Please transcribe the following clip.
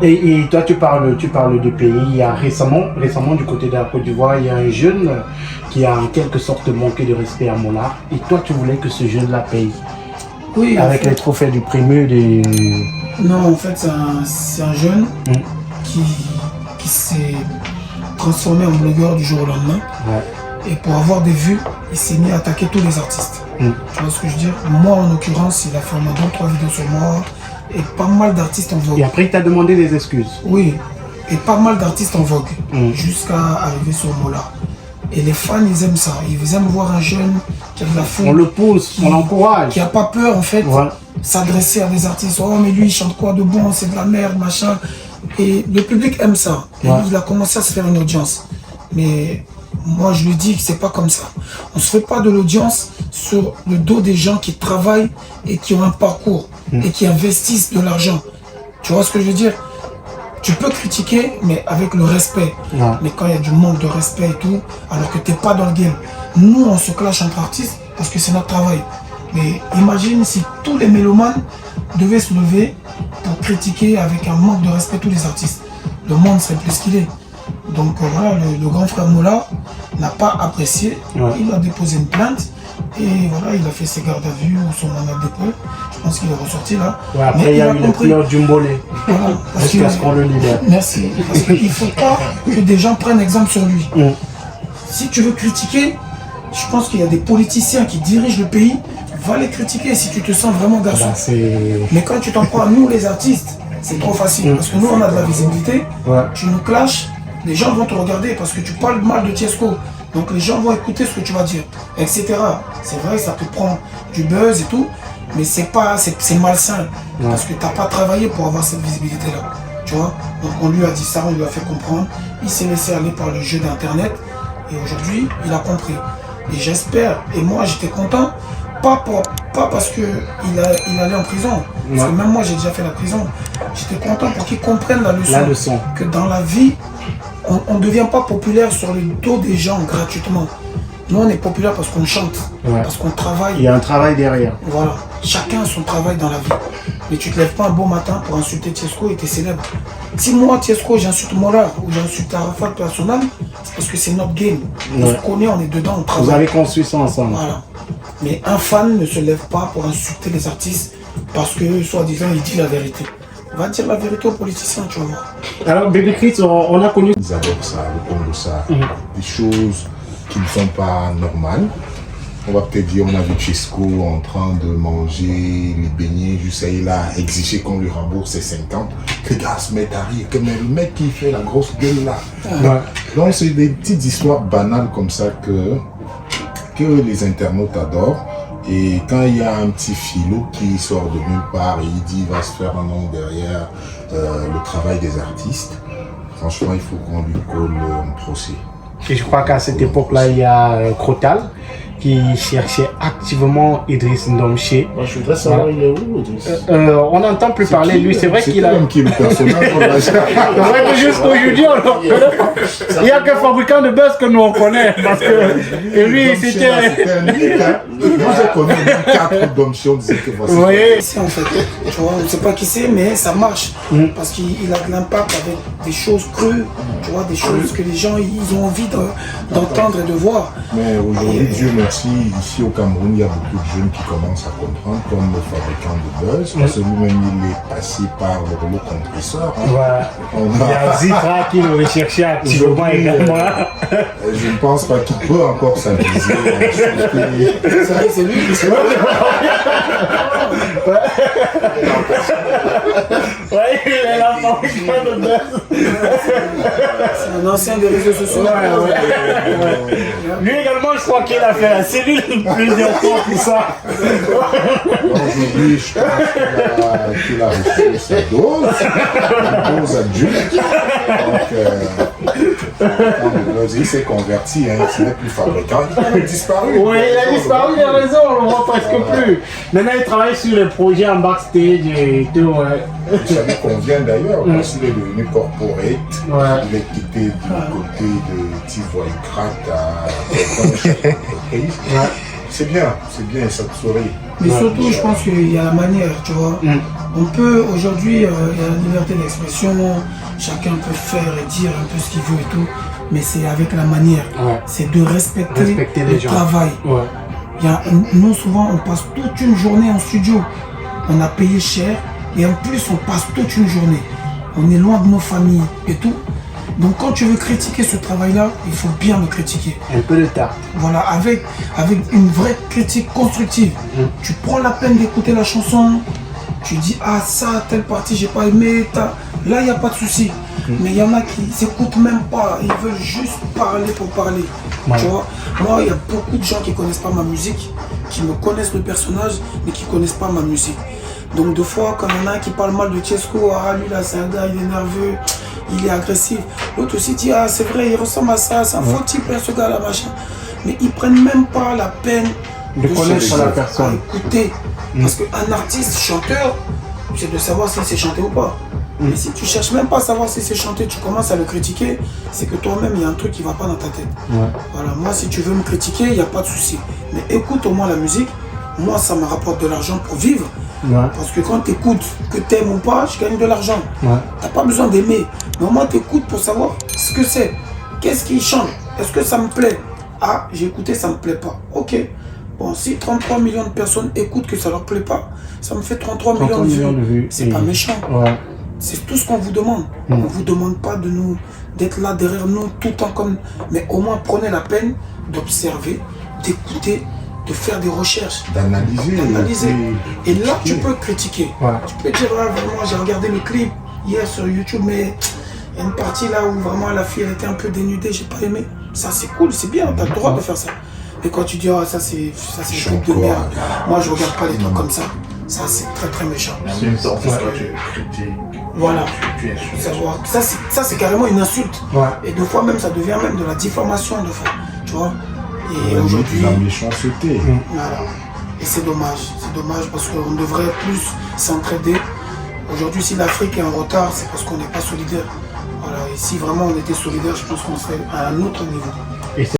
Et toi, tu parles de pays. Il y a récemment, du côté de la Côte d'Ivoire, il y a un jeune qui a en quelque sorte manqué de respect à Mola. Et toi, tu voulais que ce jeune-là paye. Oui. Avec les trophées du Premier des... Non, en fait, c'est un jeune qui s'est transformé en blogueur du jour au lendemain. Ouais. Et pour avoir des vues, il s'est mis à attaquer tous les artistes. Tu vois ce que je veux dire? Moi, en l'occurrence, il a fait au moins 2-3 vidéos sur moi. Et pas mal d'artistes en vogue. Et après, il t'a demandé des excuses. Oui, et pas mal d'artistes en vogue, jusqu'à arriver sur Mola. Et les fans, ils aiment ça. Ils aiment voir un jeune qui a de la fougue. On le pousse, on l'encourage. Qui n'a pas peur, en fait, s'adresser à des artistes. Oh, mais lui, il chante quoi de bon, c'est de la merde, machin. Et le public aime ça. Et il a commencé à se faire une audience. Mais moi, je lui dis que c'est pas comme ça. On ne se fait pas de l'audience sur le dos des gens qui travaillent et qui ont un parcours et qui investissent de l'argent. Tu vois ce que je veux dire? Tu peux critiquer, mais avec le respect. Mais quand il y a du manque de respect et tout, alors que tu n'es pas dans le game. Nous, on se clash entre artistes parce que c'est notre travail. Mais imagine si tous les mélomanes devaient se lever pour critiquer avec un manque de respect tous les artistes. Le monde serait plus qu'il est. Donc voilà, le grand frère Mola n'a pas apprécié. Il a déposé une plainte. Et voilà, il a fait ses gardes à vue ou son mandat de dépôt. Je pense qu'il est ressorti là. Ouais, après, mais il y a eu les couleurs du Mbolé. Voilà, jusqu'à ce qu'on le libère. Merci. Parce qu'il ne faut pas que des gens prennent exemple sur lui. Si tu veux critiquer, je pense qu'il y a des politiciens qui dirigent le pays. Va les critiquer si tu te sens vraiment garçon. Mais quand tu t'en prends à nous, les artistes, c'est trop facile. Parce que nous, on a de la visibilité. Tu nous clashes, les gens vont te regarder parce que tu parles mal de Tiesco. Donc les gens vont écouter ce que tu vas dire, etc. C'est vrai, ça te prend du buzz et tout, mais c'est malsain. Parce que tu n'as pas travaillé pour avoir cette visibilité-là. Tu vois? Donc on lui a dit ça, on lui a fait comprendre. Il s'est laissé aller par le jeu d'Internet. Et aujourd'hui, il a compris. Et j'espère, et moi j'étais content, pas parce qu'il allait en prison. Parce que même moi j'ai déjà fait la prison. J'étais content pour qu'il comprenne la leçon. Que dans la vie, on ne devient pas populaire sur le dos des gens gratuitement. Nous, on est populaire parce qu'on chante, parce qu'on travaille. Il y a un travail derrière. Voilà. Chacun a son travail dans la vie. Mais tu ne te lèves pas un beau matin pour insulter Tiesco et tu es célèbre. Si moi, Tiesco, j'insulte Mola ou j'insulte Arafat personnel, c'est parce que c'est notre game. On se connaît, on est dedans, on travaille. Vous avez construit ça ensemble. Voilà. Mais un fan ne se lève pas pour insulter les artistes parce que, soi-disant, il dit la vérité. Va dire la vérité aux politiciens, tu vas voir. Alors, Bébé Chris, on a connu... Ils adorent ça, le Congo, ça. Des choses qui ne sont pas normales. On va peut-être dire, on a vu Tiesco en train de manger les beignets, juste il a exigé qu'on lui rembourse ses 50. Les gars se mettent à rire, comme le mec qui fait la grosse gueule là. Donc c'est des petites histoires banales comme ça que les internautes adorent. Et quand il y a un petit filou qui sort de nulle part et il dit qu'il va se faire un nom derrière le travail des artistes, franchement il faut qu'on lui colle un procès. Et je crois qu'à cette époque-là, il y a Crotal qui cherchait activement Idriss Ndomché. Moi, je voudrais savoir, il est où, Idriss? On n'entend plus parler de lui. C'est vrai qu'il a... qui est le personnage. C'est vrai que jusqu'aujourd'hui, on le connaît. Il n'y a que fabricant de buzz que nous on connaît. Parce que... Et lui, c'était... Moi, j'ai connu 4 Ndomché, on disait que voici. C'est en fait, tu vois, on ne sait pas qui c'est, mais ça marche. Parce qu'il a de l'impact avec des choses crues, tu vois, des choses que les gens ils ont envie d'entendre et de voir. Mais aujourd'hui, Dieu merci, ici au Cameroun, il y a beaucoup de jeunes qui commencent à comprendre, comme le fabricant de buzz, parce que lui-même, il est passé par le rouleau compresseur. Il y a Zitra qui le recherchait activement également. Je ne pense pas qu'il peut encore s'amuser. C'est lui qui se il est la fabricant de buzz. C'est un ancien des réseaux sociaux. Lui également, je crois qu'il a fait la cellule plusieurs fois pour ça. Aujourd'hui, je pense qu'il a reçu sa dose, une dose adulte. Donc, quand il s'est converti, il n'est plus fabricant. Il a disparu. Oui, il a disparu, il a raison, on le voit presque plus. Maintenant, il travaille sur les projets en backstage et tout. Ça lui convient d'ailleurs, parce qu'il est devenu corporate. Il est quitté du côté de Tivoy Crack à quelqu'un de chaque entreprise. C'est bien, ça te sourit. Mais surtout, je pense qu'il y a la manière, tu vois. On peut, aujourd'hui, il y a la liberté d'expression, chacun peut faire et dire un peu ce qu'il veut et tout, mais c'est avec la manière. C'est de respecter le travail. Nous, souvent, on passe toute une journée en studio. On a payé cher et en plus, on passe toute une journée. On est loin de nos familles et tout. Donc quand tu veux critiquer ce travail-là, il faut bien le critiquer. Un peu de tact. Voilà, avec une vraie critique constructive. Tu prends la peine d'écouter la chanson, tu dis « Ah ça, telle partie, j'ai pas aimé. » Là, il n'y a pas de souci. Mais il y en a qui s'écoutent même pas. Ils veulent juste parler pour parler. Tu vois, moi, il y a beaucoup de gens qui connaissent pas ma musique, qui me connaissent le personnage, mais qui connaissent pas ma musique. Donc deux fois, quand il y en a un qui parle mal de Tiesco, ah lui là c'est un gars, il est nerveux, il est agressif. L'autre aussi dit, ah c'est vrai, il ressemble à ça, c'est un faux type ce gars là, machin. Mais ils prennent même pas la peine de connaître la personne, écouter. Parce qu'un artiste, chanteur, c'est de savoir si c'est chanté ou pas. Mais si tu cherches même pas à savoir si c'est chanté, tu commences à le critiquer, c'est que toi-même il y a un truc qui va pas dans ta tête. Voilà, moi si tu veux me critiquer, il n'y a pas de souci. Mais écoute au moins la musique, moi ça me rapporte de l'argent pour vivre. Parce que quand tu écoutes, que tu aimes ou pas, je gagne de l'argent. Tu n'as pas besoin d'aimer. Mais au moins tu écoutes pour savoir ce que c'est. Qu'est-ce qui change? Est-ce que ça me plaît? Ah, j'ai écouté, ça me plaît pas. Ok. Bon, si 33 millions de personnes écoutent que ça leur plaît pas, ça me fait 33 millions de vues. C'est pas méchant. C'est tout ce qu'on vous demande. On ne vous demande pas d'être là derrière nous tout le temps comme... Mais au moins prenez la peine d'observer, d'écouter, de faire des recherches. D'analyser. Et là, tu peux critiquer. Tu peux dire, ah, vraiment, j'ai regardé le clip hier sur YouTube, mais il y a une partie là où vraiment la fille elle était un peu dénudée, j'ai pas aimé. Ça, c'est cool, c'est bien, tu as le droit de faire ça. Mais quand tu dis, ah, ça c'est un truc de merde, moi je regarde pas les trucs comme ça. Ça, c'est très très méchant. Voilà. Ça, c'est carrément une insulte. Et deux fois même, ça devient même de la diffamation, de fois. Tu vois. Et aujourd'hui. La méchanceté. Voilà. Et c'est dommage. C'est dommage parce qu'on devrait plus s'entraider. Aujourd'hui, si l'Afrique est en retard, c'est parce qu'on n'est pas solidaire. Voilà. Et si vraiment on était solidaire, je pense qu'on serait à un autre niveau.